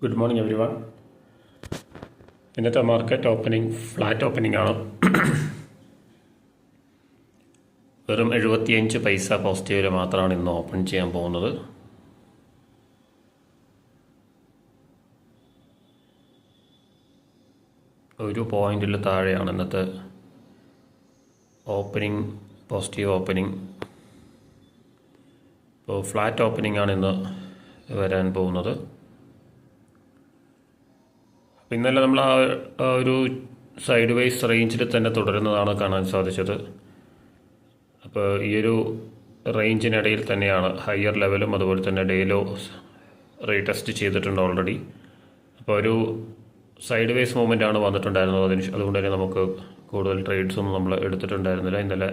Good morning every one. ഇന്നത്തെ market opening flat opening ആണ്. വെറും 75 പൈസ പോസിറ്റീവിൽ മാത്രമാണ് ഇന്ന് ഓപ്പൺ ചെയ്യാൻ പോകുന്നത്. ഒരു പോയിന്റിൽ താഴെയാണ് ഇന്നത്തെ ഓപ്പണിംഗ്, പോസിറ്റീവ് ഓപ്പണിംഗ്. ഇപ്പോൾ ഫ്ലാറ്റ് ഓപ്പണിംഗ് ആണ് ഇന്ന് വരാൻ പോകുന്നത്. ഇന്നലെ നമ്മൾ ആ ഒരു സൈഡ് വൈസ് റേഞ്ചിൽ തന്നെ തുടരുന്നതാണ് കാണാൻ സാധിച്ചത്. അപ്പോൾ ഈ ഒരു റേഞ്ചിനിടയിൽ തന്നെയാണ് ഹയർ ലെവലും അതുപോലെ തന്നെ ഡേയിലോ റീടെസ്റ്റ് ചെയ്തിട്ടുണ്ട് ഓൾറെഡി. അപ്പോൾ ഒരു സൈഡ് വൈസ് മൂവ്മെൻ്റ് ആണ് വന്നിട്ടുണ്ടായിരുന്നത്. അതുകൊണ്ട് തന്നെ നമുക്ക് കൂടുതൽ ട്രേഡ്സൊന്നും നമ്മൾ എടുത്തിട്ടുണ്ടായിരുന്നില്ല. ഇന്നലെ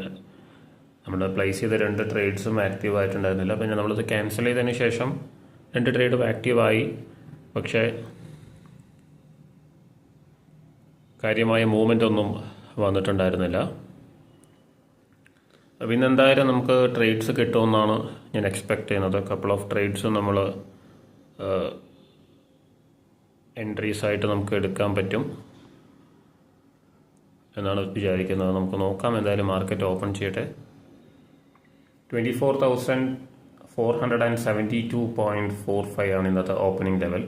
നമ്മൾ പ്ലേസ് ചെയ്ത 2 ട്രേഡ്സും ആക്റ്റീവ് ആയിട്ടുണ്ടായിരുന്നില്ല. പിന്നെ നമ്മളത് ക്യാൻസൽ ചെയ്തതിന് ശേഷം 2 ട്രേഡും ആക്റ്റീവായി. പക്ഷേ കാര്യമായ മൂവ്മെൻ്റ് ഒന്നും വന്നിട്ടുണ്ടായിരുന്നില്ല. അപ്പോൾ ഇന്നെന്തായാലും നമുക്ക് ട്രേഡ്സ് കിട്ടുമെന്നാണ് ഞാൻ എക്സ്പെക്റ്റ് ചെയ്യുന്നത്. കപ്പിൾ ഓഫ് ട്രേഡ്സും നമ്മൾ എൻട്രീസ് ആയിട്ട് നമുക്ക് എടുക്കാൻ പറ്റും എന്നാണ് വിചാരിക്കുന്നത്. നമുക്ക് നോക്കാം. എന്തായാലും മാർക്കറ്റ് ഓപ്പൺ ചെയ്യട്ടെ. 24,472.45 ആണ് ഇന്നത്തെ ഓപ്പണിംഗ് ലെവൽ.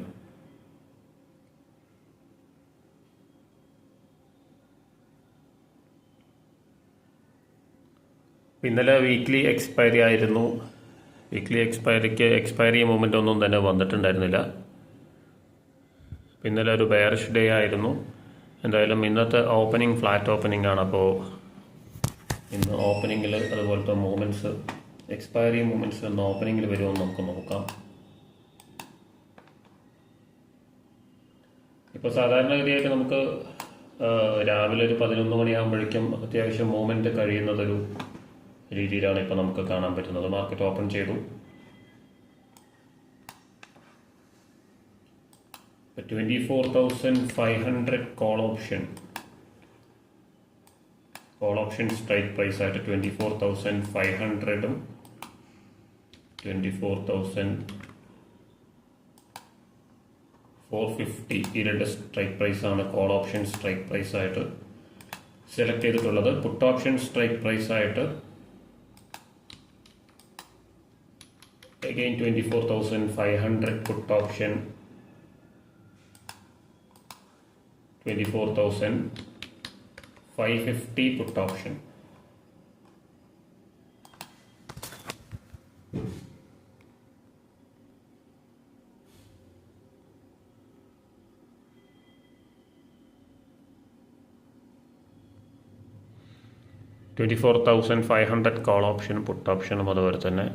ഇന്നലെ വീക്ക്ലി എക്സ്പയറി ആയിരുന്നു. വീക്ക്ലി എക്സ്പയറി മൂവ്മെൻ്റ് ഒന്നും തന്നെ വന്നിട്ടുണ്ടായിരുന്നില്ല. ഇന്നലെ ഒരു ബെയറിഷ് ഡേ ആയിരുന്നു. എന്തായാലും ഇന്നത്തെ ഓപ്പണിംഗ് ഫ്ലാറ്റ് ഓപ്പണിംഗ് ആണ്. അപ്പോൾ ഇന്ന് ഓപ്പണിങ്ങിൽ അതുപോലത്തെ മൂവ്മെൻറ്റ്സ്, എക്സ്പയറി മൂവ്മെൻറ്റ്സ് ഇന്ന് ഓപ്പണിങ്ങിൽ വരുമെന്ന് നമുക്ക് നോക്കാം. ഇപ്പോൾ സാധാരണഗതിയായിട്ട് നമുക്ക് രാവിലെ ഒരു 11 മണിയാകുമ്പോഴേക്കും അത്യാവശ്യം മൂവ്മെൻറ്റ് കഴിയുന്നതൊരു രീതിയിലാണ് ഇപ്പോൾ നമുക്ക് കാണാൻ പറ്റുന്നത്. മാർക്കറ്റ് ഓപ്പൺ ചെയ്തു. 24,500 കോൾ ഓപ്ഷൻ സ്ട്രൈക്ക് പ്രൈസ് ആയിട്ട് 24,500ഉം 24,450 ഈ 2 സ്ട്രൈക്ക് പ്രൈസാണ് കോൾ ഓപ്ഷൻ സ്ട്രൈക്ക് പ്രൈസ് ആയിട്ട് സെലക്ട് ചെയ്തിട്ടുള്ളത്. പുട്ട് ഓപ്ഷൻ സ്ട്രൈക്ക് പ്രൈസ് ആയിട്ട് again 24,500 put option, 24,550 put option. $24,500 call option put ഓപ്ഷനും അതുപോലെ തന്നെ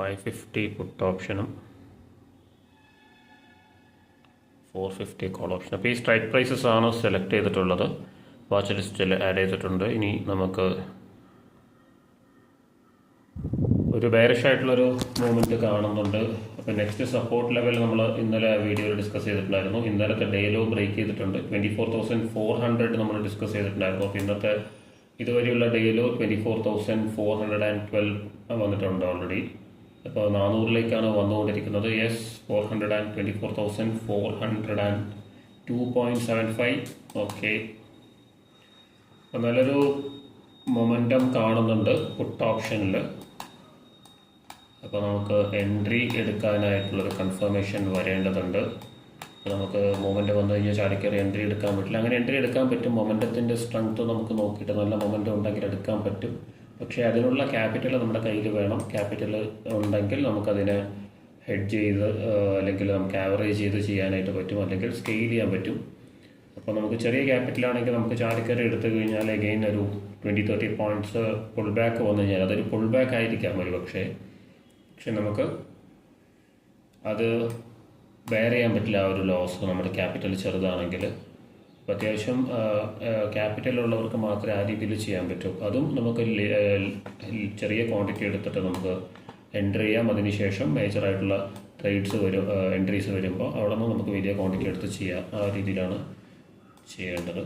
550 പുട്ട് ഓപ്ഷനും 450 കോൾ ഓപ്ഷൻ. അപ്പോൾ ഈ സ്ട്രൈക്ക് പ്രൈസസ് ആണ് സെലക്ട് ചെയ്തിട്ടുള്ളത്. വാച്ച് ലിസ്റ്റിൽ ആഡ് ചെയ്തിട്ടുണ്ട്. ഇനി നമുക്ക് ഒരു ബെയറിഷ് ആയിട്ടുള്ളൊരു മൂവ്മെൻറ്റ് കാണുന്നുണ്ട്. അപ്പോൾ നെക്സ്റ്റ് സപ്പോർട്ട് ലെവൽ നമ്മൾ ഇന്നലെ വീഡിയോയിൽ ഡിസ്കസ് ചെയ്തിട്ടുണ്ടായിരുന്നു. ഇന്നലത്തെ ഡേയിലോ ബ്രേക്ക് ചെയ്തിട്ടുണ്ട്. 24,400 നമ്മൾ ഡിസ്കസ് ചെയ്തിട്ടുണ്ടായിരുന്നു. അപ്പോൾ ഇന്നത്തെ ഇതുവരെയുള്ള ഡേയിലോ 24,412 വന്നിട്ടുണ്ട് ഓൾറെഡി. അപ്പോൾ 400ലേക്കാണ് വന്നുകൊണ്ടിരിക്കുന്നത്. യെസ്, 24,402.75. ഓക്കെ, അപ്പോൾ നല്ലൊരു മൊമെൻറ്റം കാണുന്നുണ്ട് പുട്ട് ഓപ്ഷനിൽ. അപ്പോൾ നമുക്ക് എൻട്രി എടുക്കാനായിട്ടുള്ളൊരു കൺഫർമേഷൻ വരേണ്ടതുണ്ട്. അപ്പോൾ നമുക്ക് മൊമെൻറ്റ് വന്നു കഴിഞ്ഞാൽ ചാടിക്കറി എൻട്രി എടുക്കാൻ പറ്റില്ല. അങ്ങനെ എൻട്രി എടുക്കാൻ പറ്റും. മൊമെൻറ്റത്തിൻ്റെ സ്ട്രെങ്ത്ത് നമുക്ക് നോക്കിയിട്ട് നല്ല മൊമെൻറ്റം ഉണ്ടെങ്കിൽ എടുക്കാൻ പറ്റും. പക്ഷേ അതിനുള്ള ക്യാപിറ്റൽ നമ്മുടെ കയ്യിൽ വേണം. ക്യാപിറ്റൽ ഉണ്ടെങ്കിൽ നമുക്കതിനെ ഹെഡ്ജ് ചെയ്ത് അല്ലെങ്കിൽ നമുക്ക് ആവറേജ് ചെയ്ത് ചെയ്യാനായിട്ട് പറ്റും, അല്ലെങ്കിൽ സ്കെയിൽ ചെയ്യാൻ പറ്റും. അപ്പോൾ നമുക്ക് ചെറിയ ക്യാപിറ്റലാണെങ്കിൽ നമുക്ക് ചാടിക്കറി എടുത്തു കഴിഞ്ഞാൽ അഗെയിൻ ഒരു 20-30 പോയിൻറ്റ്സ് പുൾ ബാക്ക് വന്നു കഴിഞ്ഞാൽ അതൊരു പുൾ ബാക്ക് ആയിരിക്കാം ഒരു പക്ഷേ നമുക്ക് അത് ബെയർ ചെയ്യാൻ പറ്റില്ല. ആ ഒരു ലോസ് നമ്മുടെ ക്യാപിറ്റൽ ചെറുതാണെങ്കിൽ. അപ്പോൾ അത്യാവശ്യം ക്യാപിറ്റൽ ഉള്ളവർക്ക് മാത്രമേ ആ രീതിയിൽ ചെയ്യാൻ പറ്റൂ. അതും നമുക്ക് ചെറിയ ക്വാണ്ടിറ്റി എടുത്തിട്ട് നമുക്ക് എൻട്രി ചെയ്യാം. അതിനുശേഷം മേജറായിട്ടുള്ള ട്രേഡ്സ് എൻട്രീസ് വരുമ്പോൾ അവിടെ നിന്ന് നമുക്ക് വലിയ ക്വാണ്ടിറ്റി എടുത്ത് ചെയ്യാം. ആ രീതിയിലാണ് ചെയ്യേണ്ടത്.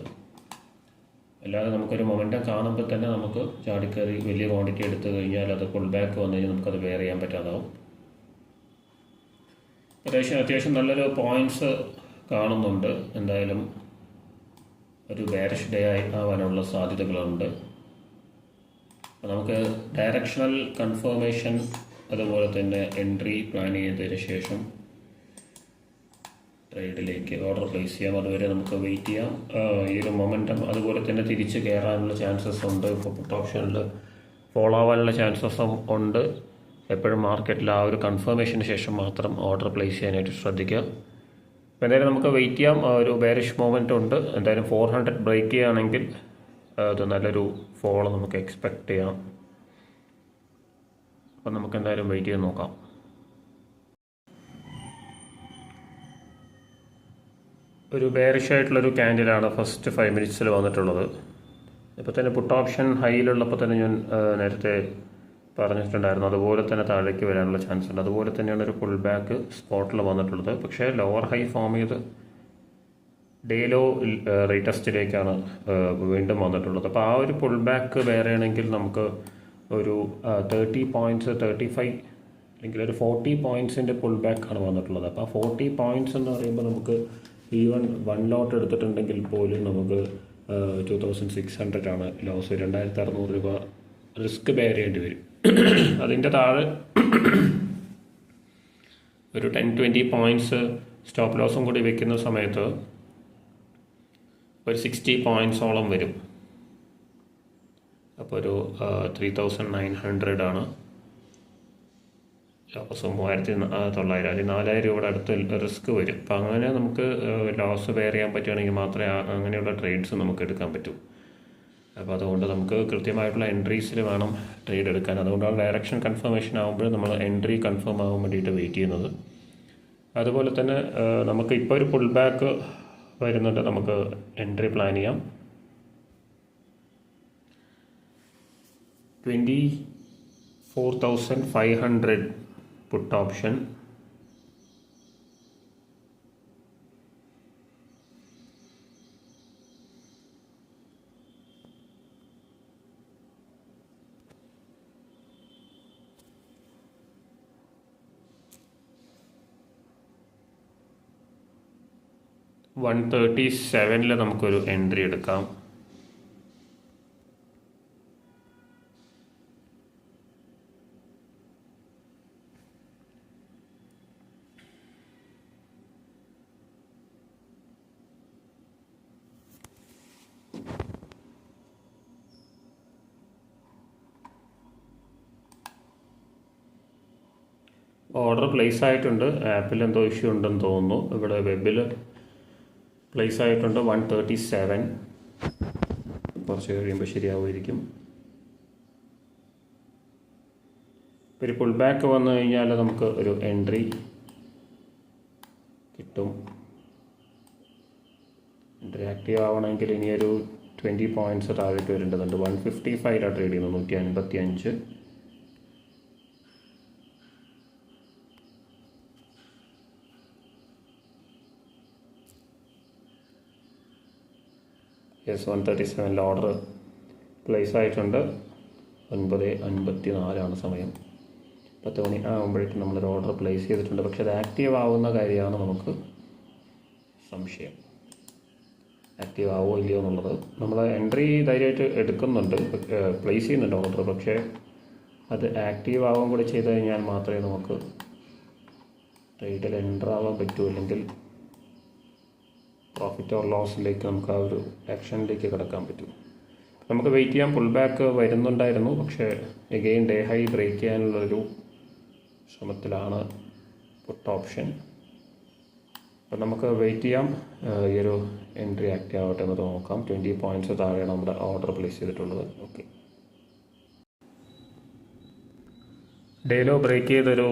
അല്ലാതെ നമുക്കൊരു മൊമെൻറ്റം കാണുമ്പോൾ തന്നെ നമുക്ക് ചാടിക്കറി വലിയ ക്വാണ്ടിറ്റി എടുത്തു കഴിഞ്ഞാൽ അത് പുൾ ബാക്ക് വന്നു കഴിഞ്ഞാൽ നമുക്കത് ബെയർ ചെയ്യാൻ പറ്റാതാവും. അത്യാവശ്യം നല്ലൊരു പോയിൻറ്റ്സ് കാണുന്നുണ്ട്. എന്തായാലും ഒരു ബെയറിഷ് ഡേ ആവാനുള്ള സാധ്യതകളുണ്ട്. അപ്പോൾ നമുക്ക് ഡയറക്ഷണൽ കൺഫർമേഷൻ അതുപോലെ തന്നെ എൻട്രി പ്ലാൻ ചെയ്തതിന് ശേഷം ട്രേഡിലേക്ക് ഓർഡർ പ്ലേസ് ചെയ്യാം. അതുവരെ നമുക്ക് വെയിറ്റ് ചെയ്യാം. ഈ ഒരു മൊമെൻറ്റം അതുപോലെ തന്നെ തിരിച്ച് കയറാനുള്ള ചാൻസസ് ഉണ്ട്. ഇപ്പോൾ പുട്ട് ഓപ്ഷനിൽ ഫോളോ ആവാനുള്ള ചാൻസസും ഉണ്ട്. എപ്പോഴും മാർക്കറ്റിൽ ആ ഒരു കൺഫർമേഷന് ശേഷം മാത്രം ഓർഡർ പ്ലേസ് ചെയ്യാനായിട്ട് ശ്രദ്ധിക്കുക. അപ്പോൾ എന്തായാലും നമുക്ക് വെയിറ്റ് ചെയ്യാം. ഒരു ബെയറിഷ് മൊമെൻ്റ് ഉണ്ട്. എന്തായാലും 400 ബ്രേക്ക് ചെയ്യുകയാണെങ്കിൽ അത് നല്ലൊരു ഫോൾ നമുക്ക് എക്സ്പെക്റ്റ് ചെയ്യാം. അപ്പം നമുക്ക് എന്തായാലും വെയിറ്റ് ചെയ്ത് നോക്കാം. ഒരു ബെയറിഷ് ആയിട്ടുള്ളൊരു ക്യാൻഡിലാണ് ഫസ്റ്റ് 5 മിനിറ്റ്സിൽ വന്നിട്ടുള്ളത്. ഇപ്പോൾ തന്നെ പുട്ട് ഓപ്ഷൻ ഹൈയിലുള്ളപ്പോൾ തന്നെ ഞാൻ നേരത്തെ പറഞ്ഞിട്ടുണ്ടായിരുന്നു അതുപോലെ തന്നെ താഴേക്ക് വരാനുള്ള ചാൻസ് ഉണ്ട്. അതുപോലെ തന്നെയാണ് ഒരു പുൾ ബാക്ക് സ്പോട്ടിൽ വന്നിട്ടുള്ളത്. പക്ഷേ ലോവർ ഹൈ ഫോം ചെയ്ത് ഡേ ലോ റീടെസ്റ്റിലേക്കാണ് വീണ്ടും വന്നിട്ടുള്ളത്. അപ്പോൾ ആ ഒരു പുൾ ബാക്ക് വേറെ ആണെങ്കിൽ നമുക്ക് ഒരു 30 പോയിൻറ്റ്സ് 35 അല്ലെങ്കിൽ ഒരു 40 പോയിൻറ്റ്സിൻ്റെ പുൾ ബാക്കാണ് വന്നിട്ടുള്ളത്. അപ്പോൾ ആ 40 പോയിൻറ്റ്സ് എന്ന് പറയുമ്പോൾ നമുക്ക് ഈവൻ 1 ലോട്ട് എടുത്തിട്ടുണ്ടെങ്കിൽ പോലും നമുക്ക് 2600 ആണ് ലോസ്. 2600 രൂപ റിസ്ക് ബെയർ ചെയ്യേണ്ടി വരും. അതിൻ്റെ താഴെ ഒരു 10-20 പോയിൻറ്റ്സ് സ്റ്റോപ്പ് ലോസും കൂടി വെക്കുന്ന സമയത്ത് ഒരു 60 പോയിൻറ്റ്സോളം വരും. അപ്പോൾ ഒരു 3900 ആണ് ലോസ്. 3900 അല്ലെങ്കിൽ 4000 രൂപയുടെ അടുത്ത് റിസ്ക് വരും. അപ്പോൾ അങ്ങനെ നമുക്ക് ലോസ് ബെയർ ചെയ്യാൻ പറ്റുകയാണെങ്കിൽ മാത്രമേ അങ്ങനെയുള്ള ട്രേഡ്സ് നമുക്ക് എടുക്കാൻ പറ്റൂ. അപ്പോൾ അതുകൊണ്ട് നമുക്ക് കൃത്യമായിട്ടുള്ള എൻട്രീസിൽ വേണം ട്രേഡ് എടുക്കാൻ. അതുകൊണ്ടാണ് ഡയറക്ഷൻ കൺഫർമേഷൻ ആകുമ്പോൾ നമ്മൾ എൻട്രി കൺഫേം ആകാൻ വേണ്ടിയിട്ട് വെയിറ്റ് ചെയ്യുന്നത്. അതുപോലെ തന്നെ നമുക്ക് ഇപ്പോൾ ഒരു പുൾ ബാക്ക് വരുന്നുണ്ട്. നമുക്ക് എൻട്രി പ്ലാൻ ചെയ്യാം. 24,500 പുട്ട് ഓപ്ഷൻ. $137 നമുക്കൊരു എൻട്രി എടുക്കാം. ഓർഡർ പ്ലേസ് ആയിട്ടുണ്ട്. ആപ്പിൽ എന്തോ ഇഷ്യൂ ഉണ്ടെന്ന് തോന്നുന്നു. ഇവിടെ വെബിൽ പ്ലേസ് ആയിട്ടുണ്ട് 137. കുറച്ച് കഴിയുമ്പോൾ ശരിയാവുമായിരിക്കും. ഒരു പുൾ ബാക്ക് വന്നു കഴിഞ്ഞാൽ നമുക്ക് ഒരു എൻട്രി കിട്ടും. എൻട്രി ആക്റ്റീവ് ആവണമെങ്കിൽ ഇനിയൊരു 20 പോയിൻറ്റ്സ് താഴേക്ക് വരേണ്ടതുണ്ട്. 155 ട്രേഡ് ചെയ്യുന്നത്. 155. യെസ്, 137 ഓർഡർ പ്ലേസ് ആയിട്ടുണ്ട്. 9:54 സമയം. 10 മണി ആകുമ്പോഴേക്കും നമ്മളൊരു ഓർഡർ പ്ലേസ് ചെയ്തിട്ടുണ്ട്. പക്ഷേ അത് ആക്റ്റീവ് ആവുന്ന കാര്യമാണ് നമുക്ക് സംശയം. ആക്റ്റീവ് ആവുമോ ഇല്ലയോ എന്നുള്ളത്. നമ്മൾ എൻട്രി ധൈര്യമായിട്ട് എടുക്കുന്നുണ്ട്, പ്ലേസ് ചെയ്യുന്നുണ്ട് ഓർഡർ. പക്ഷേ അത് ആക്റ്റീവ് ആവുകയും കൂടി ചെയ്ത് കഴിഞ്ഞാൽ മാത്രമേ നമുക്ക് ട്രേഡിൽ എൻ്റർ ആവാൻ പറ്റൂ. അല്ലെങ്കിൽ പ്രോഫിറ്റ് ഓർ ലോസിലേക്ക് നമുക്ക് ആ ഒരു ആക്ഷനിലേക്ക് കിടക്കാൻ പറ്റും. നമുക്ക് വെയിറ്റ് ചെയ്യാം. പുൾ ബാക്ക് വരുന്നുണ്ടായിരുന്നു. പക്ഷേ എഗെയിൻ ഡേ ഹൈ ബ്രേക്ക് ചെയ്യാനുള്ളൊരു ശ്രമത്തിലാണ് പുട്ട് ഓപ്ഷൻ. അപ്പം നമുക്ക് വെയിറ്റ് ചെയ്യാം. ഈ ഒരു എൻട്രി ആക്റ്റീവ് ആവട്ടെ എന്ന് നോക്കാം. 20 പോയിൻറ്റ്സ് താഴെയാണ് നമ്മുടെ ഓർഡർ പ്ലേസ് ചെയ്തിട്ടുള്ളത്. ഓക്കെ, ഡേലോ ബ്രേക്ക് ചെയ്തൊരു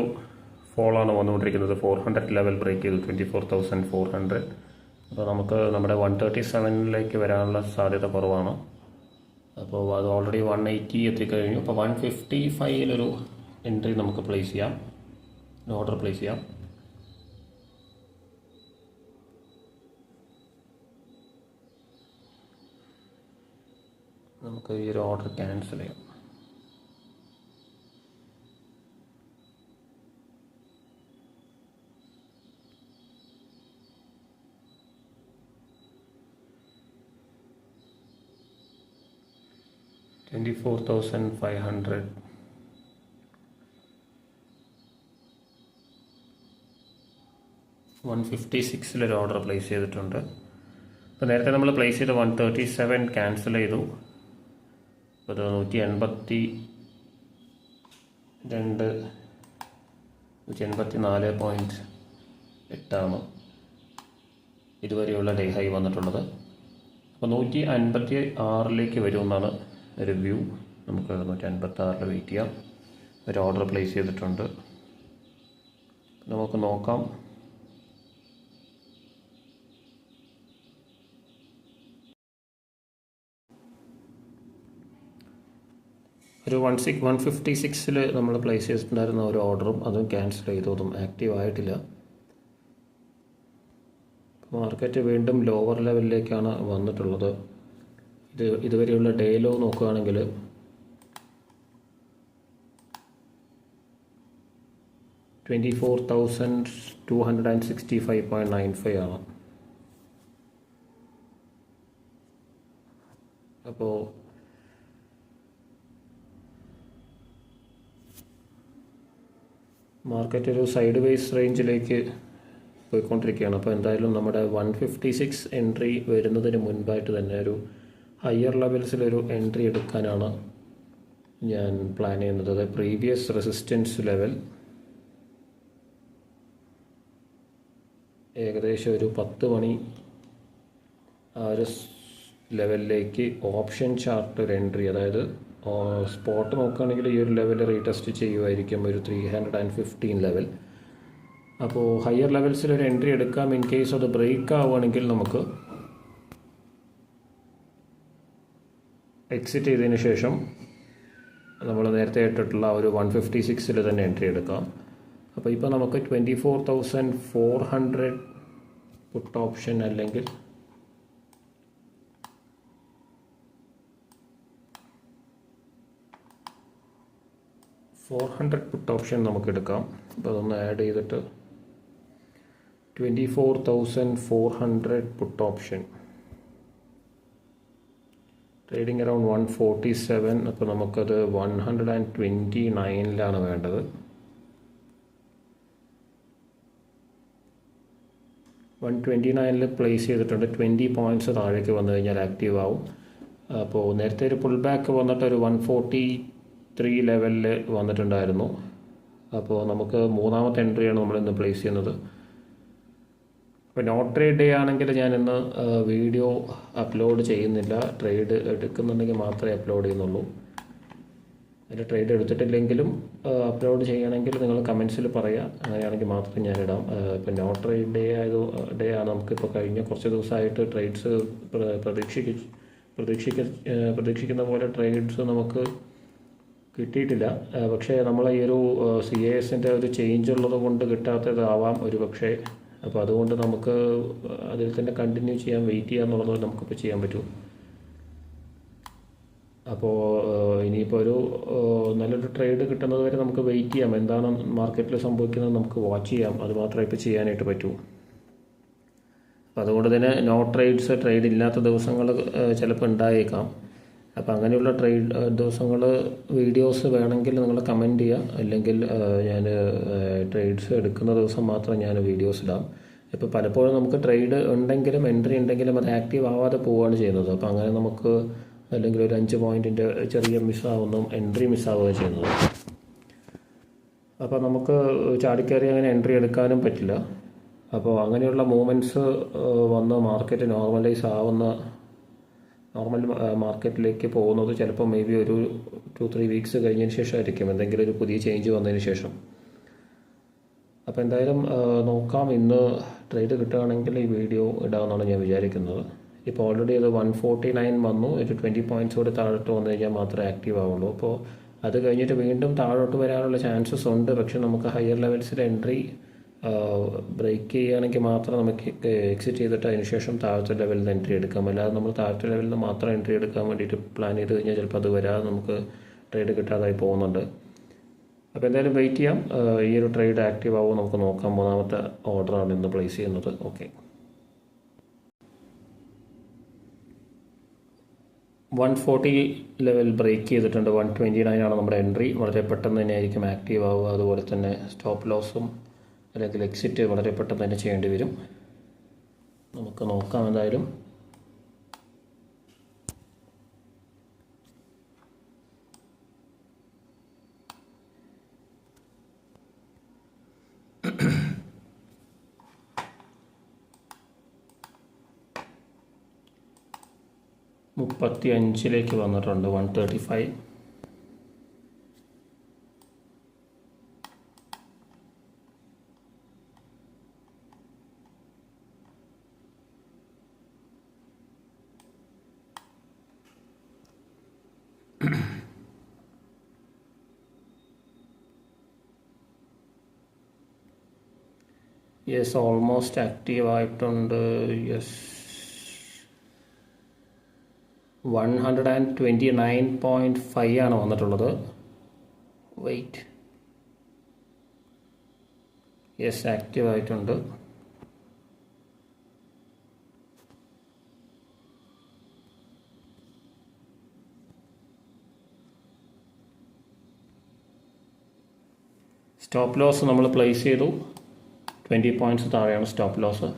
ഫോളാണ് വന്നുകൊണ്ടിരിക്കുന്നത്. 400 ലെവൽ ബ്രേക്ക് ചെയ്തു. 24,400. അപ്പോൾ നമുക്ക് നമ്മുടെ 137 വരാനുള്ള സാധ്യത കുറവാണ്. അപ്പോൾ അത് ഓൾറെഡി 180 എത്തിക്കഴിഞ്ഞു. അപ്പോൾ 155 എൻട്രി നമുക്ക് പ്ലേസ് ചെയ്യാം, ഓർഡർ പ്ലേസ് ചെയ്യാം. നമുക്ക് ഈ ഒരു ഓർഡർ ക്യാൻസൽ ചെയ്യാം. 24,500. $156 ഓർഡർ പ്ലേസ് ചെയ്തിട്ടുണ്ട്. അപ്പോൾ നേരത്തെ നമ്മൾ പ്ലേസ് ചെയ്ത് 137 ക്യാൻസൽ ചെയ്തു. അപ്പോൾ അത് 184.8 ഇതുവരെയുള്ള ഡേ ഹൈ വന്നിട്ടുള്ളത്. അപ്പോൾ 156 വരുമെന്നാണ് റിവ്യൂ. നമുക്ക് 156 വെയിറ്റ് ചെയ്യാം. ഒരു ഓർഡർ പ്ലേസ് ചെയ്തിട്ടുണ്ട്. നമുക്ക് നോക്കാം. ഒരു 156 നമ്മൾ പ്ലേസ് ചെയ്തിട്ടുണ്ടായിരുന്ന ഒരു ഓർഡറും അതും ക്യാൻസൽ ചെയ്തതും ആക്റ്റീവ് ആയിട്ടില്ല. മാർക്കറ്റ് വീണ്ടും ലോവർ ലെവലിലേക്കാണ് വന്നിട്ടുള്ളത്. ഇതുവരെയുള്ള ഡേ ലോ നോക്കുകയാണെങ്കിൽ 24,265.95 ആണ്. അപ്പോൾ മാർക്കറ്റ് ഒരു സൈഡ് വേസ് റേഞ്ചിലേക്ക് പോയിക്കൊണ്ടിരിക്കുകയാണ്. അപ്പോൾ എന്തായാലും നമ്മുടെ 156 എൻട്രി വരുന്നതിന് മുൻപായിട്ട് തന്നെ ഒരു ഹയർ ലെവൽസിലൊരു എൻട്രി എടുക്കാനാണ് ഞാൻ പ്ലാൻ ചെയ്യുന്നത്. അത് പ്രീവിയസ് റെസിസ്റ്റൻസ് ലെവൽ ഏകദേശം ഒരു 10 മണി ആ ഒരു ലെവലിലേക്ക് ഓപ്ഷൻ ചാർട്ട് ഒരു എൻട്രി, അതായത് സ്പോട്ട് നോക്കുകയാണെങ്കിൽ ഈ ഒരു ലെവൽ റീടെസ്റ്റ് ചെയ്യുമായിരിക്കും, ഒരു 315 ലെവൽ. അപ്പോൾ ഹയർ ലെവൽസിലൊരു എൻട്രി എടുക്കാം. ഇൻ കേസ് അത് ബ്രേക്ക് ആവുകയാണെങ്കിൽ നമുക്ക് എക്സിറ്റ് ചെയ്തതിന് ശേഷം നമ്മൾ നേരത്തെ ഇട്ടിട്ടുള്ള ഒരു 156 തന്നെ എൻട്രി എടുക്കാം. അപ്പോൾ ഇപ്പോൾ നമുക്ക് 24,400 പുട്ട് ഓപ്ഷൻ അല്ലെങ്കിൽ 400 പുട്ട് ഓപ്ഷൻ നമുക്ക് എടുക്കാം. അപ്പോൾ അതൊന്ന് ആഡ് ചെയ്തിട്ട് 24,400 പുട്ട് ഓപ്ഷൻ ട്രേഡിംഗ് അറൗണ്ട് 147. അപ്പോൾ നമുക്കത് 129 വേണ്ടത്. 129 പ്ലേസ് ചെയ്തിട്ടുണ്ട്. 20 പോയിൻറ്റ്സ് താഴേക്ക് വന്നു കഴിഞ്ഞാൽ ആക്റ്റീവ് ആവും. അപ്പോൾ നേരത്തെ ഒരു പുൾ ബാക്ക് വന്നിട്ട് ഒരു 143 ലെവലിൽ വന്നിട്ടുണ്ടായിരുന്നു. അപ്പോൾ നമുക്ക് മൂന്നാമത്തെ എൻട്രിയാണ് നമ്മളിന്ന് പ്ലേസ് ചെയ്യുന്നത്. അപ്പോൾ നോട്ട് ട്രേഡ് ഡേ ആണെങ്കിൽ ഞാനിന്ന് വീഡിയോ അപ്ലോഡ് ചെയ്യുന്നില്ല. ട്രേഡ് എടുക്കുന്നുണ്ടെങ്കിൽ മാത്രമേ അപ്ലോഡ് ചെയ്യുന്നുള്ളൂ. അതിൽ ട്രേഡ് എടുത്തിട്ടില്ലെങ്കിലും അപ്ലോഡ് ചെയ്യണമെങ്കിൽ നിങ്ങൾ കമൻസിൽ പറയുക. അങ്ങനെയാണെങ്കിൽ മാത്രമേ ഞാനിടാം. ഇപ്പോൾ നോട്ട് ട്രേഡ് ഡേ ആണ്. നമുക്കിപ്പോൾ കഴിഞ്ഞ കുറച്ച് ദിവസമായിട്ട് ട്രേഡ്സ് പ്രതീക്ഷിക്കുന്ന പോലെ ട്രേഡ്സ് നമുക്ക് കിട്ടിയിട്ടില്ല. പക്ഷേ നമ്മൾ ഈ ഒരു CASൻ്റെ ഒരു ചേഞ്ച് ഉള്ളത് കൊണ്ട് കിട്ടാത്തതാവാം ഒരു പക്ഷേ. അപ്പോൾ അതുകൊണ്ട് നമുക്ക് അതിൽ തന്നെ കണ്ടിന്യൂ ചെയ്യാൻ, വെയിറ്റ് ചെയ്യുക എന്നുള്ളത് നമുക്കിപ്പോൾ ചെയ്യാൻ പറ്റും. അപ്പോൾ ഇനിയിപ്പോൾ ഒരു നല്ലൊരു ട്രേഡ് കിട്ടുന്നത് വരെ നമുക്ക് വെയിറ്റ് ചെയ്യാം. എന്താണ് മാർക്കറ്റിൽ സംഭവിക്കുന്നത് നമുക്ക് വാച്ച് ചെയ്യാം. അത് മാത്രമേ ഇപ്പോൾ ചെയ്യാനായിട്ട് പറ്റൂ. അപ്പോൾ അതുകൊണ്ട് തന്നെ നോ ട്രേഡ് ഇല്ലാത്ത ദിവസങ്ങൾ ചിലപ്പോൾ ഉണ്ടായേക്കാം. അപ്പോൾ അങ്ങനെയുള്ള ദിവസങ്ങൾ വീഡിയോസ് വേണമെങ്കിൽ നിങ്ങൾ കമൻറ്റ് ചെയ്യുക. അല്ലെങ്കിൽ ഞാൻ ട്രേഡ്സ് എടുക്കുന്ന ദിവസം മാത്രം ഞാൻ വീഡിയോസ് ഇടാം. ഇപ്പോൾ പലപ്പോഴും നമുക്ക് ട്രേഡ് ഉണ്ടെങ്കിലും എൻട്രി ഉണ്ടെങ്കിലും അത് ആക്റ്റീവ് ആവാതെ പോവുകയാണ് ചെയ്യുന്നത്. അപ്പോൾ അങ്ങനെ നമുക്ക് അല്ലെങ്കിൽ ഒരു 5 പോയിൻറ്റിൻ്റെ ചെറിയ മിസ്സാവുന്നതും എൻട്രി മിസ്സാവുകയും ചെയ്യുന്നത്. അപ്പോൾ നമുക്ക് ചാടിക്കയറി അങ്ങനെ എൻട്രി എടുക്കാനും പറ്റില്ല. അപ്പോൾ അങ്ങനെയുള്ള മൂവ്മെൻറ്റ്സ് വന്ന് മാർക്കറ്റ് നോർമൽ മാർക്കറ്റിലേക്ക് പോകുന്നത് ചിലപ്പോൾ മേ ബി ഒരു 2-3 വീക്സ് കഴിഞ്ഞതിന് ശേഷമായിരിക്കും, എന്തെങ്കിലും ഒരു പുതിയ ചേഞ്ച് വന്നതിന് ശേഷം. അപ്പോൾ എന്തായാലും നോക്കാം. ഇന്ന് ട്രേഡ് കിട്ടുകയാണെങ്കിൽ ഈ വീഡിയോ ഇടാമെന്നാണ് ഞാൻ വിചാരിക്കുന്നത്. ഇപ്പോൾ ഓൾറെഡി അത് 149 വന്നു. ഒരു 20 പോയിൻറ്റ്സ് കൂടി താഴോട്ട് വന്നു കഴിഞ്ഞാൽ മാത്രമേ ആക്റ്റീവ് ആവുള്ളൂ. അപ്പോൾ അത് കഴിഞ്ഞിട്ട് വീണ്ടും താഴോട്ട് വരാനുള്ള ചാൻസസ് ഉണ്ട്. പക്ഷെ നമുക്ക് ഹയർ ലെവൽസിൽ എൻട്രി ബ്രേക്ക് ചെയ്യുകയാണെങ്കിൽ മാത്രം നമുക്ക് എക്സിറ്റ് ചെയ്തിട്ട് അതിന് ശേഷം താഴത്തെ ലെവലിൽ നിന്ന് എൻട്രി എടുക്കാം. അല്ലാതെ നമ്മൾ താഴത്തെ ലെവലിൽ നിന്ന് മാത്രം എൻട്രി എടുക്കാൻ വേണ്ടിയിട്ട് പ്ലാൻ ചെയ്ത് കഴിഞ്ഞാൽ ചിലപ്പോൾ അത് വരാതെ നമുക്ക് ട്രേഡ് കിട്ടാതായി പോകുന്നുണ്ട്. അപ്പോൾ എന്തായാലും വെയിറ്റ് ചെയ്യാം. ഈ ഒരു ട്രേഡ് ആക്റ്റീവ് ആവുമോ നമുക്ക് നോക്കാം. മൂന്നാമത്തെ ഓർഡറാണ് ഇന്ന് പ്ലേസ് ചെയ്യുന്നത്. ഓക്കെ, 140 ലെവൽ ബ്രേക്ക് ചെയ്തിട്ടുണ്ട്. 129 ആണ് നമ്മുടെ എൻട്രി. വളരെ പെട്ടെന്ന് തന്നെ ആയിരിക്കും ആക്റ്റീവ് ആവുക. അതുപോലെ തന്നെ സ്റ്റോപ്പ് ലോസും അല്ലെങ്കിൽ എക്സിറ്റ് വളരെ പെട്ടെന്ന് തന്നെ ചെയ്യേണ്ടി വരും. നമുക്ക് നോക്കാം എന്തായാലും. $35 വന്നിട്ടുണ്ട്. 135. യെസ്, ഓൾമോസ്റ്റ് ആക്റ്റീവ് ആയിട്ടുണ്ട്. യെസ്, 129.5 ആണ് വന്നിട്ടുള്ളത്. വെയിറ്റ്, യെസ്, ആക്റ്റീവ് ആയിട്ടുണ്ട്. സ്റ്റോപ്പ് ലോസ് നമ്മൾ പ്ലേസ് ചെയ്തു. 20 പോയിൻറ്റ്സ് താഴെയാണ് സ്റ്റോപ്പ് ലോസ്.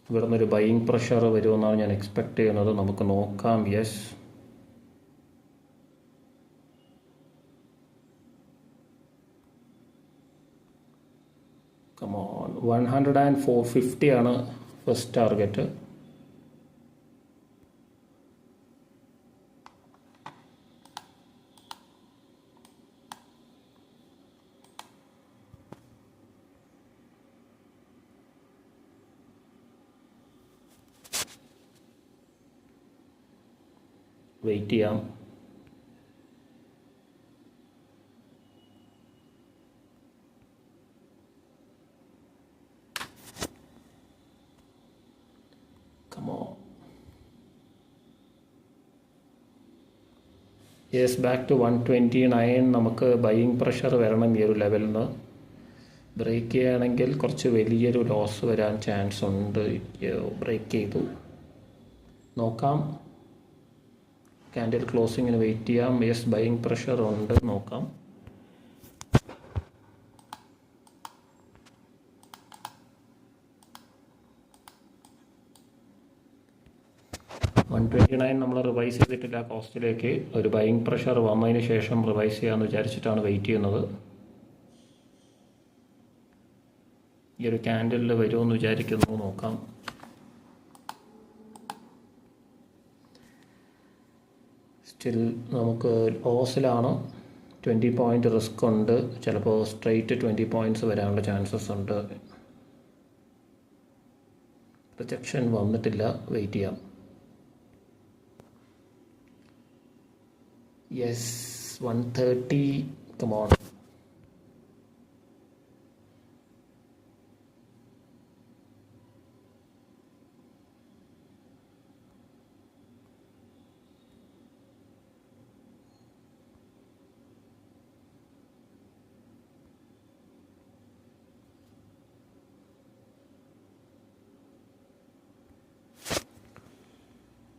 ഇവിടെ നിന്നൊരു ബൈയിങ് പ്രഷർ വരുമെന്നാണ് ഞാൻ എക്സ്പെക്റ്റ് ചെയ്യുന്നത്. നമുക്ക് നോക്കാം. Yes, come on. 104.50 ആണ് ഫസ്റ്റ് ടാർഗറ്റ്. വെയിറ്റ് ചെയ്യാം. കമോ. Yes, back to 129. നമുക്ക് ബൈയിങ് പ്രഷർ വരണം ഈ ഒരു ലെവലിൽ നിന്ന്. ബ്രേക്ക് ചെയ്യുകയാണെങ്കിൽ കുറച്ച് വലിയൊരു ലോസ് വരാൻ ചാൻസ് ഉണ്ട്. ബ്രേക്ക് ചെയ്തു. നോക്കാം. ക്യാൻഡിൽ ക്ലോസിങ്ങിന് വെയിറ്റ് ചെയ്യാം. യെസ്, ബൈയിങ് പ്രഷർ ഉണ്ട്. നോക്കാം. $129 നമ്മൾ റിവൈസ് ചെയ്തിട്ടില്ല കോസ്റ്റിലേക്ക്. ഒരു ബൈയിങ് പ്രഷർ വന്നതിന് ശേഷം റിവൈസ് ചെയ്യാമെന്ന് വിചാരിച്ചിട്ടാണ് വെയിറ്റ് ചെയ്യുന്നത്. ഈ ഒരു ക്യാൻഡിലിൽ വരുമെന്ന് വിചാരിക്കുന്നു. നോക്കാം. സ്റ്റിൽ നമുക്ക് ലോസിലാണ്. 20 പോയിൻ്റ് റിസ്ക് ഉണ്ട്. ചിലപ്പോൾ സ്ട്രെയിറ്റ് 20 പോയിൻറ്റ്സ് വരാനുള്ള ചാൻസസ് ഉണ്ട്. റിജക്ഷൻ വന്നിട്ടില്ല. വെയിറ്റ് ചെയ്യാം. യെസ്, 130. കമോൺ.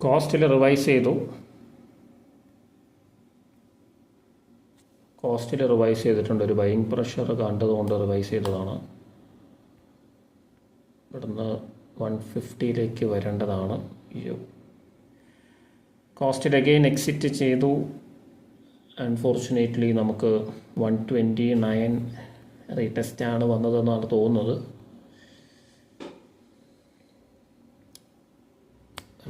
കോസ്റ്റിൽ റിവൈസ് ചെയ്തു. കോസ്റ്റിൽ റിവൈസ് ചെയ്തിട്ടുണ്ട്. ഒരു ബൈയിങ് പ്രഷർ കണ്ടതുകൊണ്ട് റിവൈസ് ചെയ്തതാണ്. ഇവിടുന്ന് 150 വരേണ്ടതാണ്. കോസ്റ്റിൽ അഗെയിൻ എക്സിറ്റ് ചെയ്തു. അൺഫോർച്ചുനേറ്റ്ലി നമുക്ക് 129 റീടെസ്റ്റാണ് വന്നതെന്നാണ് തോന്നുന്നത്.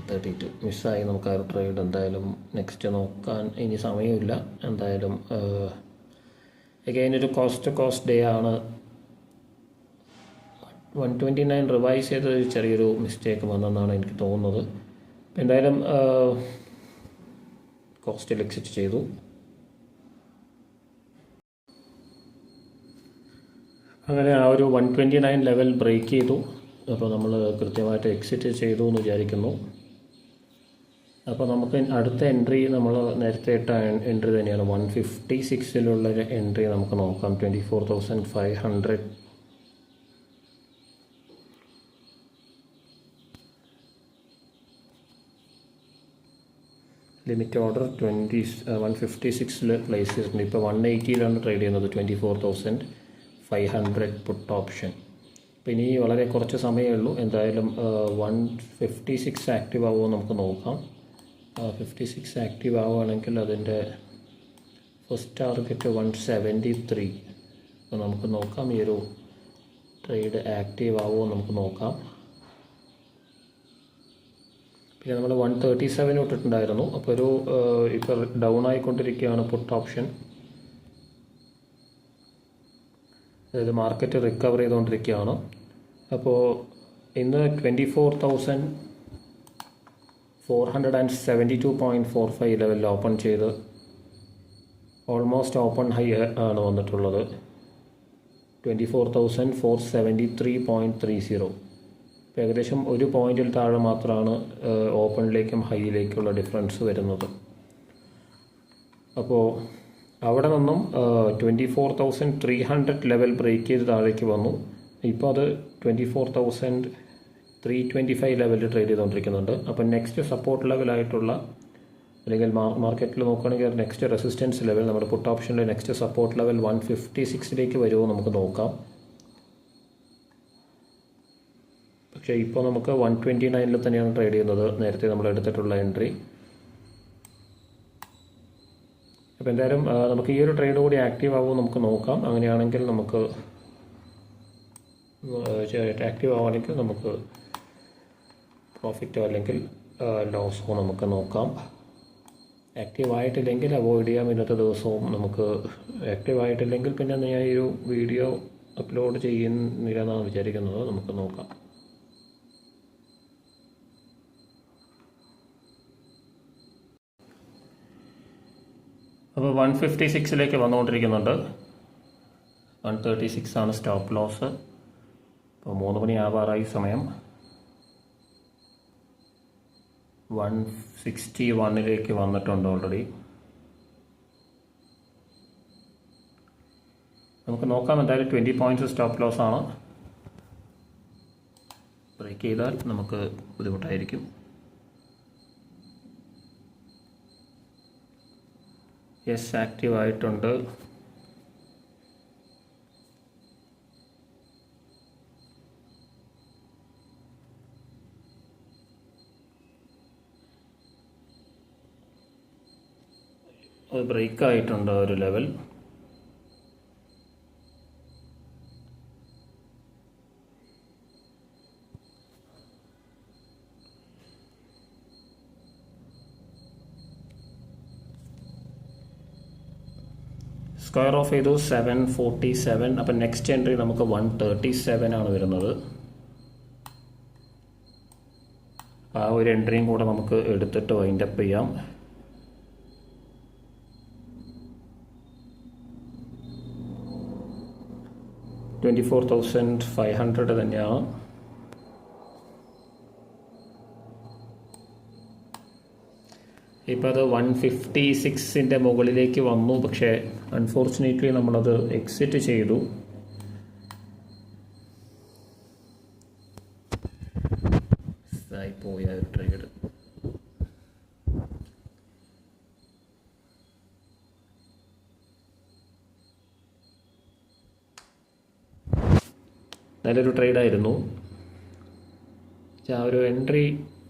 32 മിസ്സായി നമുക്ക് ആ ഒരു ട്രേഡ്. എന്തായാലും നെക്സ്റ്റ് നോക്കാൻ ഇനി സമയമില്ല. എന്തായാലും അഗെയിൻ ഒരു കോസ്റ്റ് ഡേ ആണ്. 129 റിവൈസ് ചെയ്ത് ചെറിയൊരു മിസ്റ്റേക്ക് വന്നെന്നാണ് എനിക്ക് തോന്നുന്നത്. എന്തായാലും കോസ്റ്റിൽ എക്സിറ്റ് ചെയ്തു. അങ്ങനെ ആ ഒരു 129 ലെവൽ ബ്രേക്ക് ചെയ്തു. അപ്പോൾ നമ്മൾ കൃത്യമായിട്ട് എക്സിറ്റ് ചെയ്തു എന്ന് വിചാരിക്കുന്നു. അപ്പോൾ നമുക്ക് അടുത്ത എൻട്രി നമ്മൾ നേരത്തെ ഇട്ട എൻട്രി തന്നെയാണ്. 156 എൻട്രി നമുക്ക് നോക്കാം. 24,500. ലിമിറ്റ് ഓർഡർ 156 പ്ലേസ് ചെയ്തിട്ടുണ്ട്. ഇപ്പോൾ 180 ട്രേഡ് ചെയ്യുന്നത്. 24,500 പുട്ട് ഓപ്ഷൻ. അപ്പോൾ ഇനി വളരെ കുറച്ച് സമയമേ ഉള്ളൂ. എന്തായാലും 156 ആക്റ്റീവ് ആവുമോ നമുക്ക് നോക്കാം. 56 ആക്റ്റീവ് ആവുകയാണെങ്കിൽ അതിൻ്റെ ഫസ്റ്റ് ടാർഗറ്റ് 173. അപ്പോൾ നമുക്ക് നോക്കാം ഈ ഒരു ട്രേഡ് ആക്റ്റീവ് ആവുമോ നമുക്ക് നോക്കാം. പിന്നെ നമ്മൾ 137 ഇട്ടിട്ടുണ്ടായിരുന്നു. അപ്പോൾ ഇപ്പോൾ ഡൗൺ ആയിക്കൊണ്ടിരിക്കുകയാണ് പുട്ട് ഓപ്ഷൻ. അതായത് മാർക്കറ്റ് റിക്കവർ ചെയ്തുകൊണ്ടിരിക്കുകയാണ്. അപ്പോൾ ഇന്ന് 24,472.45 ലെവലിൽ ഓപ്പൺ ചെയ്ത് ഓൾമോസ്റ്റ് ഓപ്പൺ ഹൈ ആണ് വന്നിട്ടുള്ളത്. 24,473.30. ഏകദേശം ഒരു പോയിന്റിൽ താഴെ മാത്രമാണ് ഓപ്പണിലേക്കും ഹൈയിലേക്കുള്ള ഡിഫറൻസ് വരുന്നത്. അപ്പോൾ അവിടെ നിന്നും 24,300 ലെവൽ ബ്രേക്ക് ചെയ്ത് താഴേക്ക് വന്നു. ഇപ്പോൾ അത് 24,325 ലെവലിൽ ട്രേഡ് ചെയ്തുകൊണ്ടിരിക്കുന്നുണ്ട്. അപ്പോൾ നെക്സ്റ്റ് സപ്പോർട്ട് ലെവലായിട്ടുള്ള, അല്ലെങ്കിൽ മാർക്കറ്റിൽ നോക്കുകയാണെങ്കിൽ നെക്സ്റ്റ് റെസിസ്റ്റൻസ് ലെവൽ, നമ്മുടെ പുട്ട് ഓപ്ഷനിലെ നെക്സ്റ്റ് സപ്പോർട്ട് ലെവൽ 156 വരുമോ നമുക്ക് നോക്കാം. പക്ഷേ ഇപ്പോൾ നമുക്ക് 129 തന്നെയാണ് ട്രേഡ് ചെയ്യുന്നത്, നേരത്തെ നമ്മൾ എടുത്തിട്ടുള്ള എൻട്രി. അപ്പോൾ എന്തായാലും നമുക്ക് ഈ ഒരു ട്രേഡ് കൂടി ആക്റ്റീവ് ആവുമോ നമുക്ക് നോക്കാം. അങ്ങനെയാണെങ്കിൽ നമുക്ക് ആക്റ്റീവ് ആവുകയാണെങ്കിൽ നമുക്ക് പ്രോഫിറ്റോ അല്ലെങ്കിൽ ലോസോ നമുക്ക് നോക്കാം. ആക്റ്റീവ് ആയിട്ടില്ലെങ്കിൽ അവോയ്ഡ് ചെയ്യാം. ഇന്നത്തെ ദിവസവും നമുക്ക് ആക്റ്റീവ് ആയിട്ടില്ലെങ്കിൽ പിന്നെ ഞാൻ ഈ ഒരു വീഡിയോ അപ്ലോഡ് ചെയ്യുന്നില്ല എന്നാണ് വിചാരിക്കുന്നത്. നമുക്ക് നോക്കാം. അപ്പോൾ 156 വന്നുകൊണ്ടിരിക്കുന്നുണ്ട്. 136 ആണ് സ്റ്റോപ്പ് ലോസ്. ഇപ്പോൾ 3 മണി ആവാറായി സമയം. 161 വന്നിട്ടുണ്ട് ഓൾറെഡി. നമുക്ക് നോക്കാം. എന്തായാലും 20 പോയിൻറ്റ്സ് സ്റ്റോപ്പ് ലോസ് ആണ്. ബ്രേക്ക് ചെയ്താൽ നമുക്ക് ബുദ്ധിമുട്ടായിരിക്കും. യെസ്, ആക്റ്റീവ് ആയിട്ടുണ്ട്. അത് ബ്രേക്ക് ആയിട്ടുണ്ട് ഒരു ലെവൽ. സ്ക്വയർ ഓഫ് ചെയ്തു 747. അപ്പം നെക്സ്റ്റ് എൻട്രി നമുക്ക് 137 ആണ് വരുന്നത്. ആ ഒരു എൻട്രിയും കൂടെ നമുക്ക് എടുത്തിട്ട് വൈൻഡപ്പ് ചെയ്യാം. $24,500 തന്നെയാണ്. ഇപ്പോൾ അത് 156 മുകളിലേക്ക് വന്നു. പക്ഷേ അൺഫോർച്ചുനേറ്റ്ലി നമ്മളത് എക്സിറ്റ് ചെയ്തു. പോയ ഒരു ട്രേഡ്. നല്ലൊരു ട്രേഡായിരുന്നു. ആ ഒരു എൻട്രി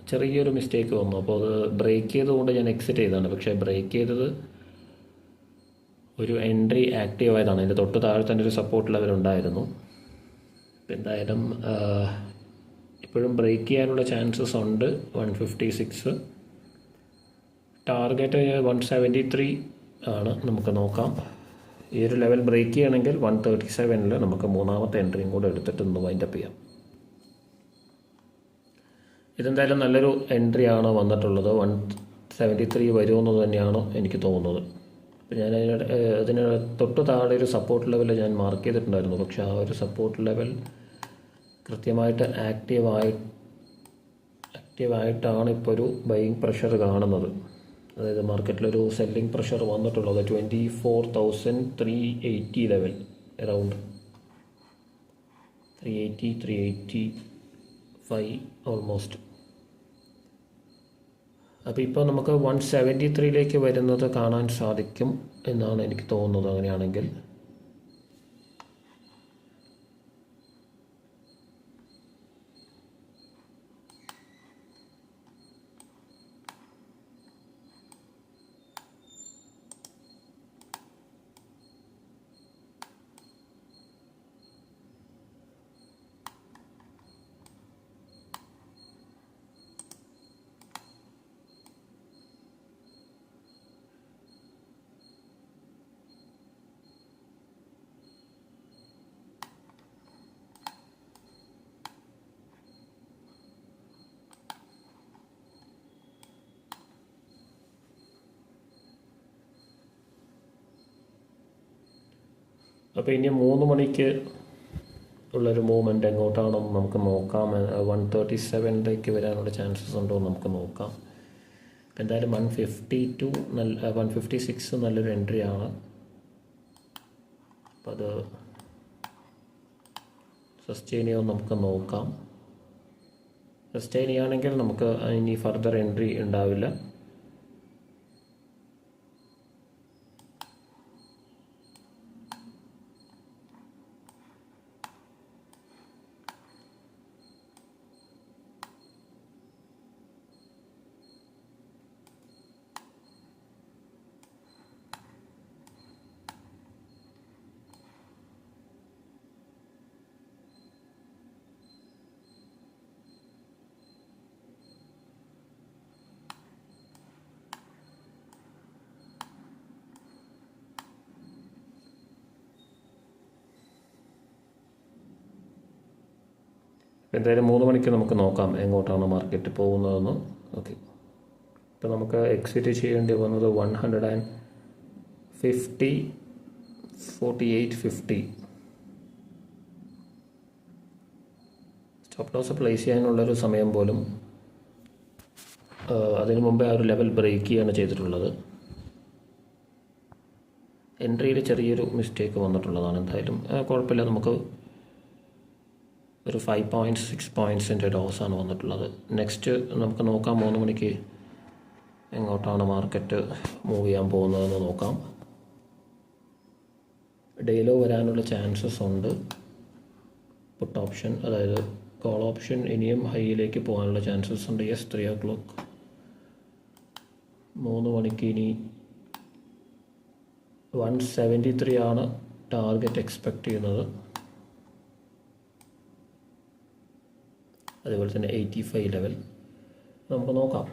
ചെറിയൊരു മിസ്റ്റേക്ക് വന്നു. അപ്പോൾ അത് ബ്രേക്ക് ചെയ്തുകൊണ്ട് ഞാൻ എക്സിറ്റ് ചെയ്തതാണ്. പക്ഷേ ബ്രേക്ക് ചെയ്തത് ഒരു എൻട്രി ആക്റ്റീവ് ആയതാണ്. അതിൻ്റെ തൊട്ട് താഴെ തന്നെ ഒരു സപ്പോർട്ട് ലെവൽ ഉണ്ടായിരുന്നു. എന്തായാലും ഇപ്പോഴും ബ്രേക്ക് ചെയ്യാനുള്ള ചാൻസസ് ഉണ്ട്. 156 ടാർഗറ്റ് 173 ആണ്. നമുക്ക് നോക്കാം. ഈ ഒരു ലെവൽ ബ്രേക്ക് ചെയ്യണമെങ്കിൽ 137 നമുക്ക് മൂന്നാമത്തെ എൻട്രിയും കൂടെ എടുത്തിട്ട് ഒന്ന് വൈൻഡപ്പ് ചെയ്യാം. ഇതെന്തായാലും നല്ലൊരു എൻട്രിയാണ് വന്നിട്ടുള്ളത്. 173 വരുമെന്ന് തന്നെയാണ് എനിക്ക് തോന്നുന്നത്. അപ്പോൾ ഞാൻ അതിന് തൊട്ട് താഴെ ഒരു സപ്പോർട്ട് ലെവൽ ഞാൻ മാർക്ക് ചെയ്തിട്ടുണ്ടായിരുന്നു. പക്ഷേ ആ ഒരു സപ്പോർട്ട് ലെവൽ കൃത്യമായിട്ട് ആക്റ്റീവായിട്ടാണ് ഇപ്പോൾ ഒരു ബൈയിങ് പ്രഷർ കാണുന്നത്. അതായത് മാർക്കറ്റിലൊരു സെല്ലിംഗ് പ്രഷർ വന്നിട്ടുള്ളത് 24,380 ലെവൽ, അറൗണ്ട് 380-385 ഓൾമോസ്റ്റ്. അപ്പോൾ ഇപ്പോൾ നമുക്ക് 173 വരുന്നത് കാണാൻ സാധിക്കും എന്നാണ് എനിക്ക് തോന്നുന്നത്. അങ്ങനെയാണെങ്കിൽ അപ്പോൾ ഇനി 3 മണിക്ക് ഉള്ളൊരു മൂവ്മെൻറ്റ് എങ്ങോട്ടാണെന്ന് നമുക്ക് നോക്കാം. 137 വരാനുള്ള ചാൻസസ് ഉണ്ടോ എന്ന് നമുക്ക് നോക്കാം. എന്തായാലും 152 156 നല്ലൊരു എൻട്രി ആണ്. അപ്പോൾ അത് സസ്റ്റെയിൻ ചെയ്യുമെന്ന് നമുക്ക് നോക്കാം. സസ്റ്റെയിൻ ചെയ്യുകയാണെങ്കിൽ നമുക്ക് ഇനി ഫർദർ എൻട്രി ഉണ്ടാവില്ല. എന്തായാലും 3 മണിക്ക് നമുക്ക് നോക്കാം എങ്ങോട്ടാണ് മാർക്കറ്റ് പോകുന്നതെന്ന്. ഓക്കെ, ഇപ്പോൾ നമുക്ക് എക്സിറ്റ് ചെയ്യേണ്ടി വന്നത് 150 48.50 സ്റ്റോപ്പ് ലോസ് പ്ലേസ് ചെയ്യാനുള്ളൊരു സമയം പോലും അതിനു മുമ്പേ ആ ഒരു ലെവൽ ബ്രേക്ക് ചെയ്യാണ് ചെയ്തിട്ടുള്ളത്. എൻട്രിയിൽ ചെറിയൊരു മിസ്റ്റേക്ക് വന്നിട്ടുള്ളതാണ്. എന്തായാലും കുഴപ്പമില്ല, നമുക്ക് ഒരു 5.6 പോയിൻറ്റ്സിൻ്റെ ലോസാണ് വന്നിട്ടുള്ളത്. നെക്സ്റ്റ് നമുക്ക് നോക്കാം 3 മണിക്ക് എങ്ങോട്ടാണ് മാർക്കറ്റ് മൂവ് ചെയ്യാൻ പോകുന്നതെന്ന് നോക്കാം. ഡെയിലോ വരാനുള്ള ചാൻസസ് ഉണ്ട്. പുട്ട് ഓപ്ഷൻ, അതായത് കോൾ ഓപ്ഷൻ ഇനിയും ഹൈയിലേക്ക് പോകാനുള്ള ചാൻസസ് ഉണ്ട്. 3 o'clock 3 മണിക്ക് ഇനി 173 ആണ് ടാർഗറ്റ് എക്സ്പെക്റ്റ് ചെയ്യുന്നത്. അതുപോലെ തന്നെ 85 ലെവൽ നമുക്ക് നോക്കാം.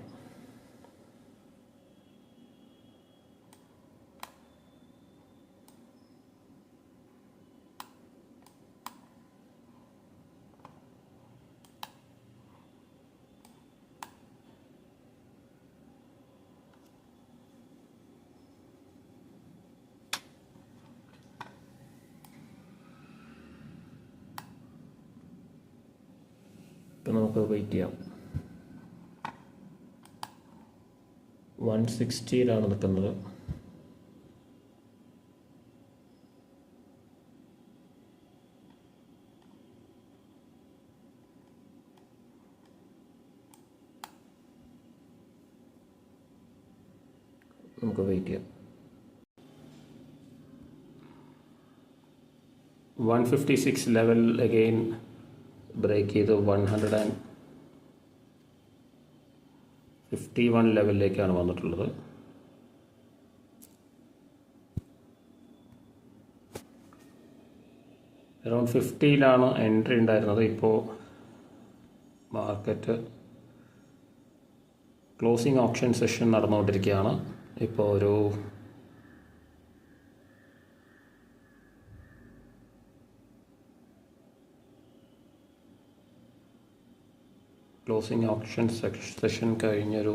ഇപ്പം നമുക്ക് വെയിറ്റ് ചെയ്യാം. 160 നിൽക്കുന്നത്. നമുക്ക് വെയിറ്റ് ചെയ്യാം. 156 ലെവൽ അഗെയിൻ ബ്രേക്ക് ചെയ്ത് 151 ലെവലിലേക്കാണ് വന്നിട്ടുള്ളത്. അറൗണ്ട് 50 എൻട്രി ഉണ്ടായിരുന്നത്. ഇപ്പോൾ മാർക്കറ്റ് ക്ലോസിംഗ് ഓപ്ഷൻ സെഷൻ നടന്നുകൊണ്ടിരിക്കുകയാണ്. ഇപ്പോൾ ഒരു ക്ലോസിംഗ് ഓപ്ഷൻ സെഷൻ കഴിഞ്ഞൊരു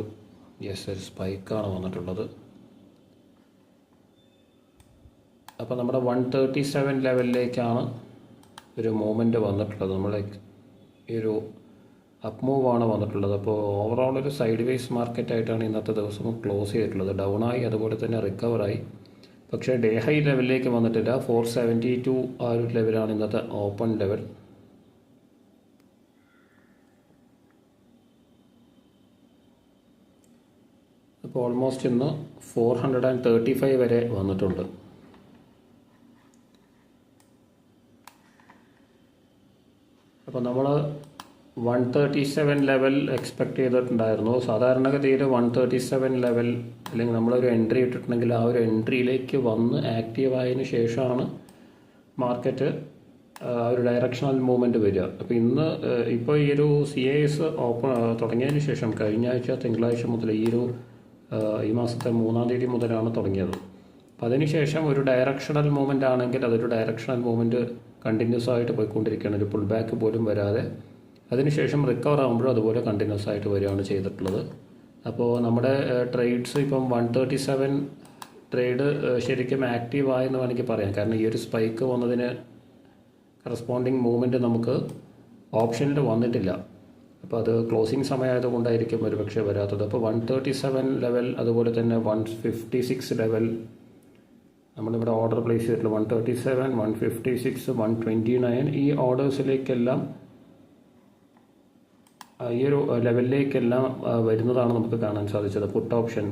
ഒരു സ്പൈക്കാണ് വന്നിട്ടുള്ളത്. അപ്പോൾ നമ്മുടെ 137 ലെവലിലേക്കാണ് ഒരു മൂവ്മെൻറ്റ് വന്നിട്ടുള്ളത്. നമ്മൾ ഈ ഒരു അപ്പ് മൂവാണ് വന്നിട്ടുള്ളത്. അപ്പോൾ ഓവറോൾ ഒരു സൈഡ് വേസ് മാർക്കറ്റായിട്ടാണ് ഇന്നത്തെ ദിവസം ക്ലോസ് ചെയ്തിട്ടുള്ളത്. ഡൗണായി, അതുപോലെ തന്നെ റിക്കവറായി. പക്ഷേ ഡേ ഹൈ ലെവലിലേക്ക് വന്നിട്ടില്ല. 472 ആ ഒരു ലെവലാണ് ഇന്നത്തെ ഓപ്പൺ ലെവൽ. അപ്പോൾ ഓൾമോസ്റ്റ് ഇന്ന് 435 വരെ വന്നിട്ടുണ്ട്. അപ്പോൾ നമ്മൾ 137 ലെവൽ എക്സ്പെക്റ്റ് ചെയ്തിട്ടുണ്ടായിരുന്നു. സാധാരണഗതിയിൽ 137 ലെവൽ അല്ലെങ്കിൽ നമ്മളൊരു എൻട്രി ഇട്ടിട്ടുണ്ടെങ്കിൽ ആ ഒരു എൻട്രിയിലേക്ക് വന്ന് ആക്റ്റീവായതിനു ശേഷമാണ് മാർക്കറ്റ് ഒരു ഡയറക്ഷണൽ മൂവ്മെൻറ്റ് വരിക. അപ്പോൾ ഇപ്പോൾ ഈ ഒരു CIS ഓപ്പൺ തുടങ്ങിയതിന് ശേഷം കഴിഞ്ഞ ആഴ്ച തിങ്കളാഴ്ച മുതൽ ഈ മാസത്തെ 3-ാം തീയതി മുതലാണ് തുടങ്ങിയത്. അപ്പോൾ അതിനുശേഷം ഒരു ഡയറക്ഷണൽ മൂവ്മെൻ്റ് ആണെങ്കിൽ അതൊരു ഡയറക്ഷണൽ മൂവ്മെൻറ്റ് കണ്ടിന്യൂസ് ആയിട്ട് പോയിക്കൊണ്ടിരിക്കുകയാണ്, ഒരു പുൾ ബാക്ക് പോലും വരാതെ. അതിനുശേഷം റിക്കവർ ആകുമ്പോഴും അതുപോലെ കണ്ടിന്യൂസ് ആയിട്ട് വരികയാണ് ചെയ്തിട്ടുള്ളത്. അപ്പോൾ നമ്മുടെ ട്രേഡ്സ് ഇപ്പം 137 ട്രേഡ് ശരിക്കും ആക്റ്റീവ് ആയെന്ന് വേണമെങ്കിൽ പറയാം. കാരണം ഈ ഒരു സ്പൈക്ക് വന്നതിന് കറസ്പോണ്ടിങ് മൂവ്മെൻറ്റ് നമുക്ക് ഓപ്ഷനിൽ വന്നിട്ടില്ല. അപ്പോൾ അത് ക്ലോസിങ് സമയമായതുകൊണ്ടായിരിക്കും ഒരുപക്ഷെ വരാത്തത്. അപ്പോൾ 137 ലെവൽ, അതുപോലെ തന്നെ 156 ലെവൽ നമ്മളിവിടെ ഓർഡർ പ്ലേസ് ചെയ്തിട്ടുള്ള 137, 156, 129 ഈ ഓർഡേഴ്സിലേക്കെല്ലാം ഈ ഒരു ലെവലിലേക്കെല്ലാം വരുന്നതാണ് നമുക്ക് കാണാൻ സാധിച്ചത്. പുട്ട് ഓപ്ഷൻ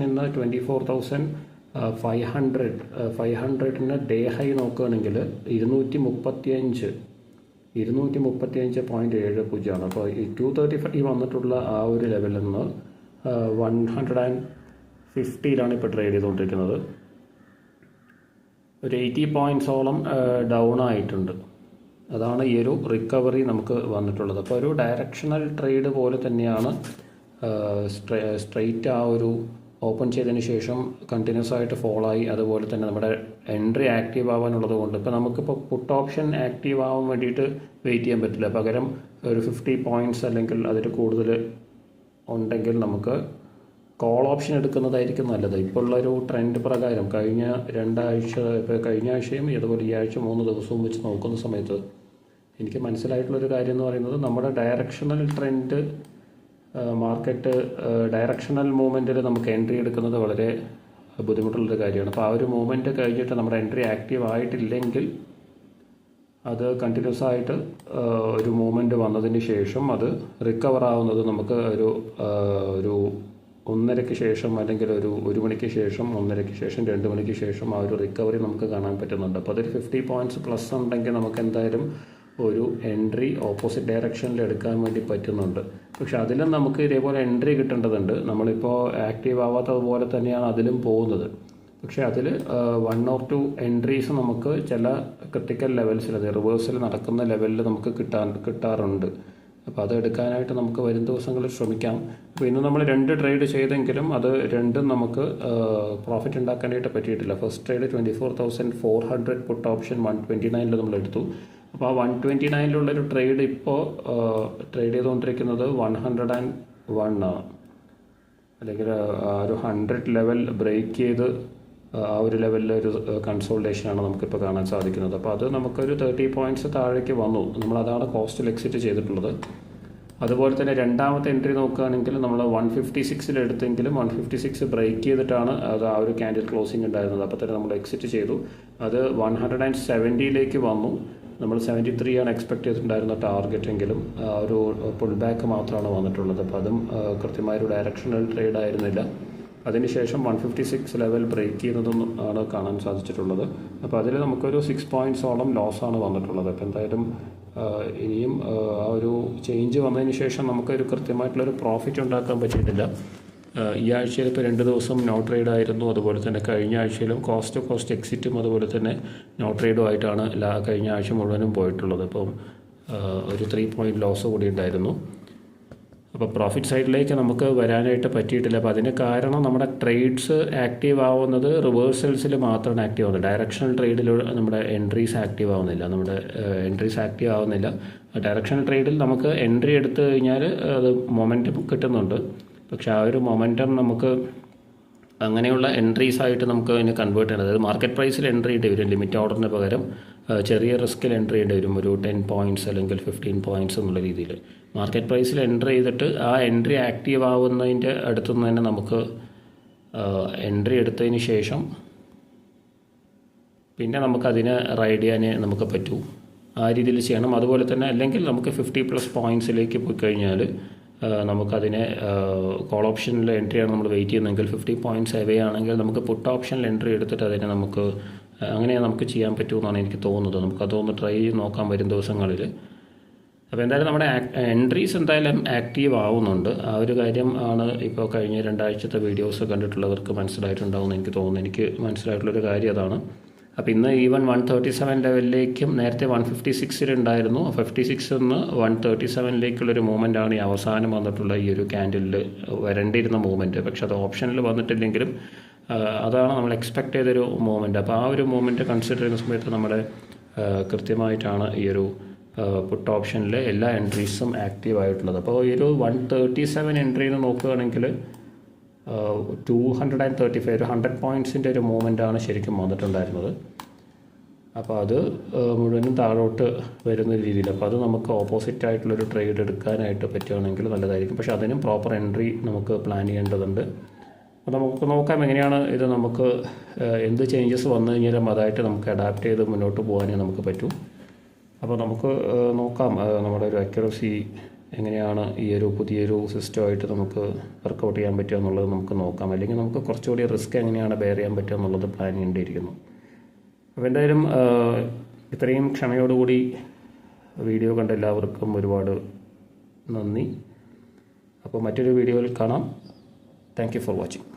ഇന്ന് 24,500 ഡേ ഹൈ നോക്കുകയാണെങ്കിൽ 235.70 അപ്പോൾ ഈ 235 വന്നിട്ടുള്ള ആ ഒരു ലെവലിൽ നിന്ന് 150 ഇപ്പോൾ ട്രേഡ് ചെയ്തുകൊണ്ടിരിക്കുന്നത്. ഒരു 80 പോയിൻറ്റ്സോളം ഡൗൺ ആയിട്ടുണ്ട്. അതാണ് ഈ ഒരു റിക്കവറി നമുക്ക് വന്നിട്ടുള്ളത്. അപ്പോൾ ഒരു ഡയറക്ഷണൽ ട്രേഡ് പോലെ തന്നെയാണ് സ്ട്രെയിറ്റ് ആ ഒരു ഓപ്പൺ ചെയ്തതിന് ശേഷം കണ്ടിന്യൂസ് ആയിട്ട് ഫോളായി. അതുപോലെ തന്നെ നമ്മുടെ എൻട്രി ആക്റ്റീവ് ആവാനുള്ളത് കൊണ്ട് ഇപ്പോൾ നമുക്കിപ്പോൾ പുട്ട് ഓപ്ഷൻ ആക്റ്റീവ് ആവാൻ വേണ്ടിയിട്ട് വെയിറ്റ് ചെയ്യാൻ പറ്റില്ല. പകരം ഒരു 50 പോയിൻറ്റ്സ് അല്ലെങ്കിൽ അതിൽ കൂടുതൽ ഉണ്ടെങ്കിൽ നമുക്ക് കോൾ ഓപ്ഷൻ എടുക്കുന്നതായിരിക്കും നല്ലത്. ഇപ്പോൾ ഉള്ളൊരു ട്രെൻഡ് പ്രകാരം കഴിഞ്ഞ ആഴ്ചയും അതുപോലെ ഈ ആഴ്ച 3 ദിവസവും വെച്ച് നോക്കുന്ന സമയത്ത് എനിക്ക് മനസ്സിലായിട്ടുള്ളൊരു കാര്യം എന്ന് പറയുന്നത് നമ്മുടെ ഡയറക്ഷണൽ ട്രെൻഡ് മാർക്കറ്റ് ഡയറക്ഷണൽ മൂവ്മെൻറ്റിൽ നമുക്ക് എൻട്രി എടുക്കുന്നത് വളരെ ബുദ്ധിമുട്ടുള്ളൊരു കാര്യമാണ്. അപ്പോൾ ആ ഒരു മൂവ്മെൻറ്റ് കഴിഞ്ഞിട്ട് നമ്മുടെ എൻട്രി ആക്റ്റീവ് ആയിട്ടില്ലെങ്കിൽ അത് കണ്ടിന്യൂസ് ആയിട്ട് ഒരു മൂവ്മെൻറ്റ് വന്നതിന് ശേഷം അത് റിക്കവർ ആവുന്നത് നമുക്ക് ഒരു 1:30 ശേഷം അല്ലെങ്കിൽ ഒരു 1 മണിക്ക് ശേഷം, 1:30 ശേഷം, 2 മണിക്ക് ശേഷം ആ ഒരു റിക്കവറി നമുക്ക് കാണാൻ പറ്റുന്നുണ്ട്. അപ്പോൾ അതൊരു 50 പോയിൻറ്റ്സ് പ്ലസ് ഉണ്ടെങ്കിൽ നമുക്ക് എന്തായാലും ഒരു എൻട്രി ഓപ്പോസിറ്റ് ഡയറക്ഷനിൽ എടുക്കാൻ വേണ്ടി പറ്റുന്നുണ്ട്. പക്ഷെ അതിലും നമുക്ക് ഇതേപോലെ എൻട്രി കിട്ടേണ്ടതുണ്ട്. നമ്മളിപ്പോൾ ആക്റ്റീവ് ആവാത്തതുപോലെ തന്നെയാണ് അതിലും പോകുന്നത്. പക്ഷേ അതിൽ 1 or 2 എൻട്രീസ് നമുക്ക് ചില ക്രിട്ടിക്കൽ ലെവൽസിൽ, അത് റിവേഴ്സിൽ നടക്കുന്ന ലെവലിൽ നമുക്ക് കിട്ടാറുണ്ട്. അപ്പോൾ അത് എടുക്കാനായിട്ട് നമുക്ക് വരും ദിവസങ്ങളിൽ ശ്രമിക്കാം. അപ്പോൾ ഇന്ന് നമ്മൾ 2 ട്രേഡ് ചെയ്തെങ്കിലും അത് രണ്ടും നമുക്ക് പ്രോഫിറ്റ് ഉണ്ടാക്കാനായിട്ട് പറ്റിയിട്ടില്ല. ഫസ്റ്റ് ട്രേഡ് 24,400 പുട്ട് ഓപ്ഷൻ 129 നമ്മൾ എടുത്തു. അപ്പോൾ ആ 129 ട്രേഡ് ഇപ്പോൾ ട്രേഡ് ചെയ്തുകൊണ്ടിരിക്കുന്നത് 101 അല്ലെങ്കിൽ ഒരു 100 ലെവൽ ബ്രേക്ക് ചെയ്ത് ആ ഒരു ലെവലിൽ ഒരു കൺസോൾട്ടേഷനാണ് നമുക്കിപ്പോൾ കാണാൻ സാധിക്കുന്നത്. അപ്പോൾ അത് നമുക്കൊരു 30 പോയിൻറ്റ്സ് താഴേക്ക് വന്നു. നമ്മളതാണ് കോസ്റ്റിൽ എക്സിറ്റ് ചെയ്തിട്ടുള്ളത്. അതുപോലെ തന്നെ രണ്ടാമത്തെ എൻട്രി നോക്കുകയാണെങ്കിൽ നമ്മൾ 156 എടുത്തെങ്കിലും 156 ബ്രേക്ക് ചെയ്തിട്ടാണ് അത് ആ ഒരു ക്യാൻഡിൽ ക്ലോസിംഗ് ഉണ്ടായിരുന്നത്. അപ്പോൾ തന്നെ നമ്മൾ എക്സിറ്റ് ചെയ്തു. അത് 170 വന്നു. നമ്മൾ 73 ആണ് എക്സ്പെക്ട് ചെയ്തിട്ടുണ്ടായിരുന്ന ടാർഗറ്റ്, എങ്കിലും ഒരു പുൾ ബാക്ക് മാത്രമാണ് വന്നിട്ടുള്ളത്. അപ്പോൾ അതും കൃത്യമായൊരു ഡയറക്ഷണൽ ട്രേഡ് ആയിരുന്നില്ല. അതിനുശേഷം 156 ലെവൽ ബ്രേക്ക് ചെയ്യുന്നതും ആണ് കാണാൻ സാധിച്ചിട്ടുള്ളത്. അപ്പോൾ അതിൽ നമുക്കൊരു 6 പോയിൻറ്റ്സോളം ലോസാണ് വന്നിട്ടുള്ളത്. അപ്പോൾ എന്തായാലും ഇനിയും ആ ഒരു ചേഞ്ച് വന്നതിന് ശേഷം നമുക്കൊരു കൃത്യമായിട്ടുള്ളൊരു പ്രോഫിറ്റ് ഉണ്ടാക്കാൻ പറ്റിയിട്ടില്ല. ഈ ആഴ്ചയിൽ ഇപ്പോൾ 2 ദിവസം നോ ട്രേഡ് ആയിരുന്നു. അതുപോലെ തന്നെ കഴിഞ്ഞ ആഴ്ചയിലും കോസ്റ്റ് എക്സിറ്റും അതുപോലെ തന്നെ നോ ട്രേഡും ആയിട്ടാണ് കഴിഞ്ഞ ആഴ്ച മുഴുവനും പോയിട്ടുള്ളത്. അപ്പം ഒരു 3 പോയിൻറ്റ് ലോസ് കൂടി ഉണ്ടായിരുന്നു. അപ്പോൾ പ്രോഫിറ്റ് സൈഡിലേക്ക് നമുക്ക് വരാനായിട്ട് പറ്റിയിട്ടില്ല. അപ്പോൾ അതിന് കാരണം നമ്മുടെ ട്രേഡ്സ് ആക്റ്റീവ് ആവുന്നത് റിവേഴ്സൽസിൽ മാത്രമാണ് ആക്റ്റീവ് ആവുന്നത്. ഡയറക്ഷണൽ ട്രേഡിൽ നമ്മുടെ എൻട്രീസ് ആക്റ്റീവ് ആവുന്നില്ല. ഡയറക്ഷണൽ ട്രേഡിൽ നമുക്ക് എൻട്രി എടുത്തു കഴിഞ്ഞാൽ അത് മൊമെൻറ്റം കിട്ടുന്നുണ്ട്. പക്ഷേ ആ ഒരു മൊമെൻറ്റം നമുക്ക് അങ്ങനെയുള്ള എൻട്രീസ് ആയിട്ട് നമുക്ക് അതിനെ കൺവേർട്ട് ചെയ്യണം. അതായത് മാർക്കറ്റ് പ്രൈസിൽ എൻട്രി ചെയ്യേണ്ടി വരും. ലിമിറ്റ് ഓർഡറിന് പകരം ചെറിയ റിസ്കിൽ എൻട്രി ചെയ്യേണ്ടി വരും. ഒരു 10 പോയിൻറ്റ്സ് അല്ലെങ്കിൽ 15 പോയിൻറ്റ്സ് എന്നുള്ള രീതിയിൽ മാർക്കറ്റ് പ്രൈസിൽ എൻട്രി ചെയ്തിട്ട് ആ എൻട്രി ആക്റ്റീവ് ആവുന്നതിൻ്റെ അടുത്തുനിന്ന് തന്നെ നമുക്ക് എൻട്രി എടുത്തതിന് ശേഷം പിന്നെ നമുക്കതിനെ റൈഡ് ചെയ്യാനേ നമുക്ക് പറ്റൂ. ആ രീതിയിൽ ചെയ്യണം. അതുപോലെ തന്നെ അല്ലെങ്കിൽ നമുക്ക് 50+ പോയിൻറ്റ്സിലേക്ക് പോയി കഴിഞ്ഞാൽ നമുക്കതിനെ കോൾ ഓപ്ഷനിൽ എൻട്രിയാണ് നമ്മൾ വെയിറ്റ് ചെയ്യുന്നതെങ്കിൽ 50 പോയിൻറ്റ്സ് എവേ ആണെങ്കിൽ നമുക്ക് പുട്ട് ഓപ്ഷനിൽ എൻട്രി എടുത്തിട്ട് അതിനെ നമുക്ക് അങ്ങനെ നമുക്ക് ചെയ്യാൻ പറ്റുമെന്നാണ് എനിക്ക് തോന്നുന്നത്. നമുക്കതൊന്ന് ട്രൈ ചെയ്ത് നോക്കാം വരും ദിവസങ്ങളിൽ. അപ്പോൾ എന്തായാലും നമ്മുടെ എൻട്രീസ് എന്തായാലും ആക്റ്റീവ് ആവുന്നുണ്ട്. ആ ഒരു കാര്യം ആണ് ഇപ്പോൾ കഴിഞ്ഞ 2 ആഴ്ചത്തെ വീഡിയോസ് കണ്ടിട്ടുള്ളവർക്ക് മനസ്സിലായിട്ടുണ്ടാവുമെന്ന് എനിക്ക് തോന്നുന്നു. എനിക്ക് മനസ്സിലായിട്ടുള്ളൊരു കാര്യം അതാണ്. അപ്പോൾ ഇന്ന് ഈവൻ 137 ലെവലിലേക്കും നേരത്തെ 156 ഉണ്ടായിരുന്നു. 56 നിന്ന് 137ലേക്കുള്ളൊരു മൂവ്മെൻറ്റാണ് ഈ അവസാനം വന്നിട്ടുള്ള ഈ ഒരു ക്യാൻഡിലിൽ വരേണ്ടിയിരുന്ന മൂവ്മെൻറ്റ്. പക്ഷെ അത് ഓപ്ഷനിൽ വന്നിട്ടില്ലെങ്കിലും അതാണ് നമ്മൾ എക്സ്പെക്ട് ചെയ്തൊരു മൂവ്മെൻറ്റ്. അപ്പോൾ ആ ഒരു മൂവ്മെൻറ്റ് കൺസിഡർ ചെയ്യുന്ന സമയത്ത് നമ്മൾ കൃത്യമായിട്ടാണ് ഈ ഒരു പുട്ട് ഓപ്ഷനിൽ എല്ലാ എൻട്രീസും ആക്റ്റീവ് ആയിട്ടുള്ളത്. അപ്പോൾ ഈ ഒരു 137 എൻട്രിയിൽ നോക്കുകയാണെങ്കിൽ 235 ഒരു 100 പോയിൻറ്റ്സിൻ്റെ ഒരു മൂവ്മെൻറ്റാണ് ശരിക്കും വന്നിട്ടുണ്ടായിരുന്നത്. അപ്പോൾ അത് മുഴുവനും താഴോട്ട് വരുന്ന രീതിയിൽ, അപ്പോൾ അത് നമുക്ക് ഓപ്പോസിറ്റ് ആയിട്ടുള്ളൊരു ട്രേഡ് എടുക്കാനായിട്ട് പറ്റുകയാണെങ്കിൽ നല്ലതായിരിക്കും. പക്ഷേ അതിനും പ്രോപ്പർ എൻട്രി നമുക്ക് പ്ലാൻ ചെയ്യേണ്ടതുണ്ട്. അപ്പോൾ നമുക്ക് നോക്കാം എങ്ങനെയാണ് ഇത് നമുക്ക് എന്ത് ചേഞ്ചസ് വന്നു കഴിഞ്ഞാലും അതായിട്ട് നമുക്ക് അഡാപ്റ്റ് ചെയ്ത് മുന്നോട്ട് പോകാനേ നമുക്ക് പറ്റൂ. അപ്പോൾ നമുക്ക് നോക്കാം നമ്മുടെ ഒരു അക്യുറസി എങ്ങനെയാണ് ഈ ഒരു പുതിയൊരു സിസ്റ്റമായിട്ട് നമുക്ക് വർക്കൗട്ട് ചെയ്യാൻ പറ്റുക എന്നുള്ളത് നമുക്ക് നോക്കാം. അല്ലെങ്കിൽ നമുക്ക് കുറച്ചുകൂടി റിസ്ക് എങ്ങനെയാണ് ബെയർ ചെയ്യാൻ പറ്റുക എന്നുള്ളത് പ്ലാൻ ചെയ്യേണ്ടിയിരിക്കുന്നു. അപ്പോൾ എന്തായാലും ഇത്രയും ക്ഷമയോടുകൂടി വീഡിയോ കണ്ട എല്ലാവർക്കും ഒരുപാട് നന്ദി. അപ്പോൾ മറ്റൊരു വീഡിയോയിൽ കാണാം. Thank you for watching.